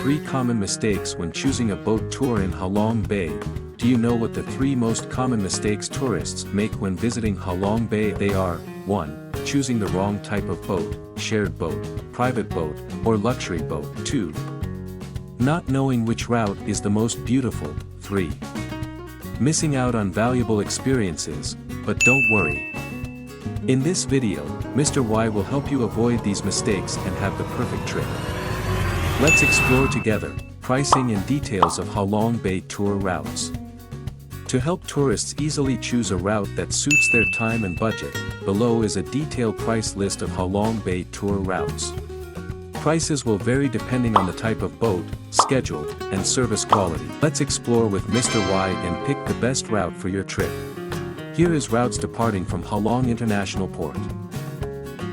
Three common mistakes when choosing a boat tour in HaLong Bay. Do you know what the three most common mistakes tourists make when visiting HaLong Bay? They are: 1. Choosing the wrong type of boat, shared boat, private boat, or luxury boat. 2. Not knowing which route is the most beautiful. 3. Missing out on valuable experiences, but don't worry. In this video, Mr. Y will help you avoid these mistakes and have the perfect trip. Let's explore together, pricing and details of HaLong Bay tour routes. To help tourists easily choose a route that suits their time and budget, below is a detailed price list of HaLong Bay tour routes. Prices will vary depending on the type of boat, schedule, and service quality. Let's explore with Mr. Y and pick the best route for your trip. Here is routes departing from HaLong International Port.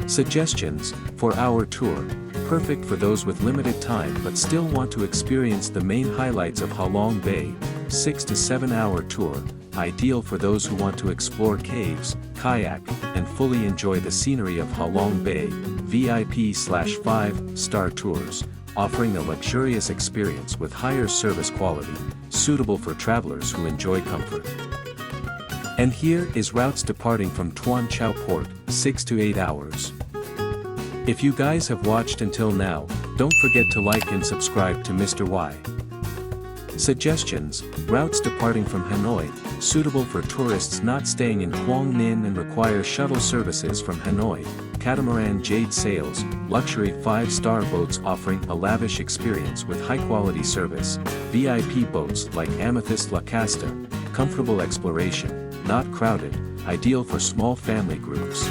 Suggestions: 4-hour tour. Perfect for those with limited time but still want to experience the main highlights of HaLong Bay. 6 to 7 hour tour. Ideal for those who want to explore caves, kayak, and fully enjoy the scenery of HaLong Bay. VIP/5-star tours, offering a luxurious experience with higher service quality, suitable for travelers who enjoy comfort. And here is routes departing from Tuan Chau Port, 6 to 8 hours. If you guys have watched until now, don't forget to like and subscribe to Mr. Y. Suggestions: routes departing from Hanoi, suitable for tourists not staying in Quang Ninh and require shuttle services from Hanoi. Catamaran Jade Sails, luxury 5-star boats offering a lavish experience with high-quality service. VIP boats like Amethyst La Casta, comfortable exploration, not crowded, ideal for small family groups.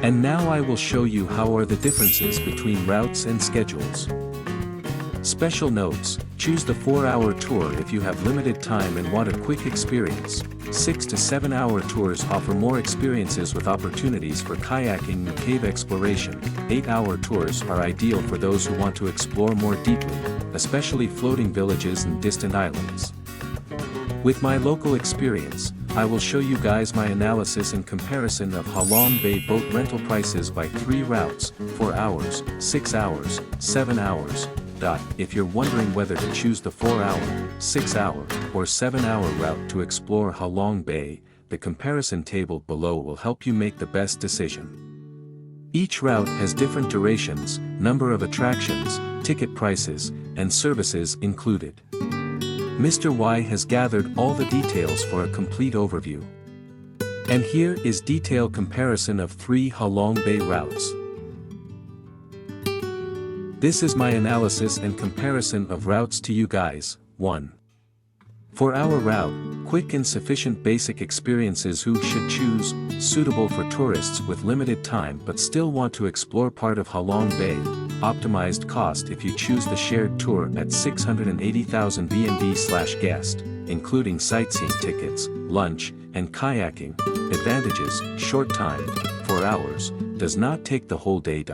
And now I will show you how are the differences between routes and schedules. Special notes: choose the 4-hour tour if you have limited time and want a quick experience. 6 to 7 hour tours offer more experiences with opportunities for kayaking and cave exploration. 8-hour tours are ideal for those who want to explore more deeply, especially floating villages and distant islands. With my local experience, I will show you guys my analysis and comparison of HaLong Bay boat rental prices by 3 routes: 4 hours, 6 hours, 7 hours. If you're wondering whether to choose the 4-hour, 6-hour, or 7-hour route to explore HaLong Bay, the comparison table below will help you make the best decision. Each route has different durations, number of attractions, ticket prices, and services included. Mr. Y has gathered all the details for a complete overview. And here is detailed comparison of 3 HaLong Bay routes. This is my analysis and comparison of routes to you guys. 1. 4-hour route, quick and sufficient basic experiences. Who should choose? Suitable for tourists with limited time but still want to explore part of HaLong Bay. Optimized cost if you choose the shared tour at 680,000 BNB/guest, including sightseeing tickets, lunch, and kayaking. Advantages: short time, 4 hours, does not take the whole day.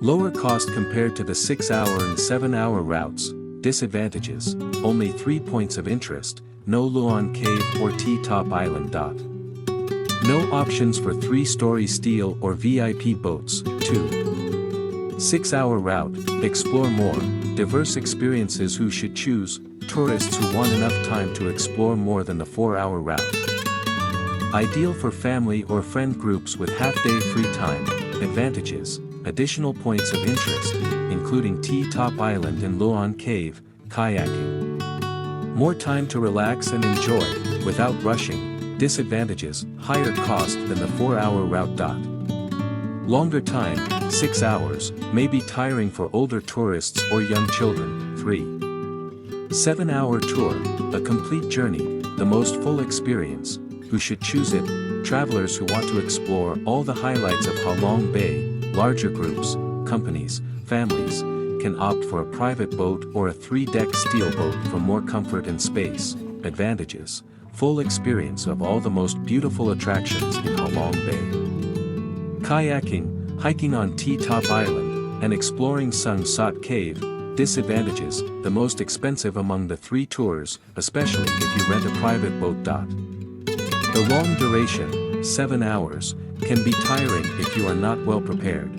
Lower cost compared to the 6-hour and 7-hour routes. Disadvantages: only 3 points of interest, no Luan Cave or T-Top Island. No options for 3-story steel or VIP boats. 2. 6-hour route, explore more, diverse experiences. Who should choose? Tourists who want enough time to explore more than the 4-hour route. Ideal for family or friend groups with half-day free time. Advantages: additional points of interest, including T-Top Island and Luan Cave, kayaking. More time to relax and enjoy, without rushing. Disadvantages: higher cost than the 4-hour route. Longer time, 6 hours, may be tiring for older tourists or young children. 3. 7-hour tour, a complete journey, the most full experience. Who should choose it? Travelers who want to explore all the highlights of HaLong Bay. Larger groups, companies, families, can opt for a private boat or a 3-deck steel boat for more comfort and space. Advantages: full experience of all the most beautiful attractions in HaLong Bay. Kayaking, hiking on T-Top Island, and exploring Sung Sot Cave. Disadvantages: the most expensive among the 3 tours, especially if you rent a private boat. The long duration, 7 hours, can be tiring if you are not well prepared.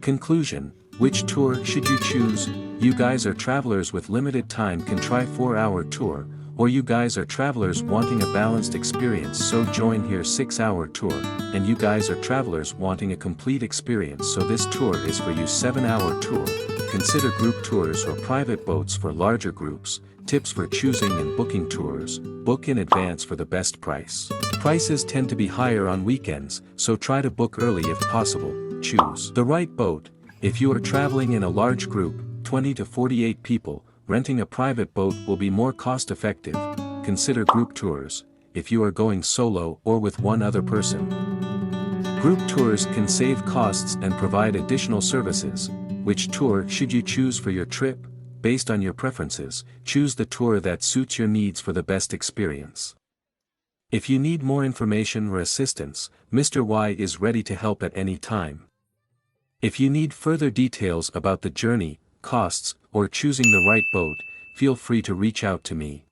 Conclusion: which tour should you choose? You guys are travelers with limited time can try 4-hour tour, or you guys are travelers wanting a balanced experience so join here 6-hour tour, and you guys are travelers wanting a complete experience so this tour is for you 7-hour tour. Consider group tours or private boats for larger groups. Tips for choosing and booking tours: book in advance for the best price. Prices tend to be higher on weekends, so try to book early if possible. Choose the right boat. If you are traveling in a large group, 20 to 48 people, renting a private boat will be more cost-effective. Consider group tours, if you are going solo or with one other person. Group tours can save costs and provide additional services. Which tour should you choose for your trip? Based on your preferences, choose the tour that suits your needs for the best experience. If you need more information or assistance, Mr. Y is ready to help at any time. If you need further details about the journey, costs, or choosing the right boat, feel free to reach out to me.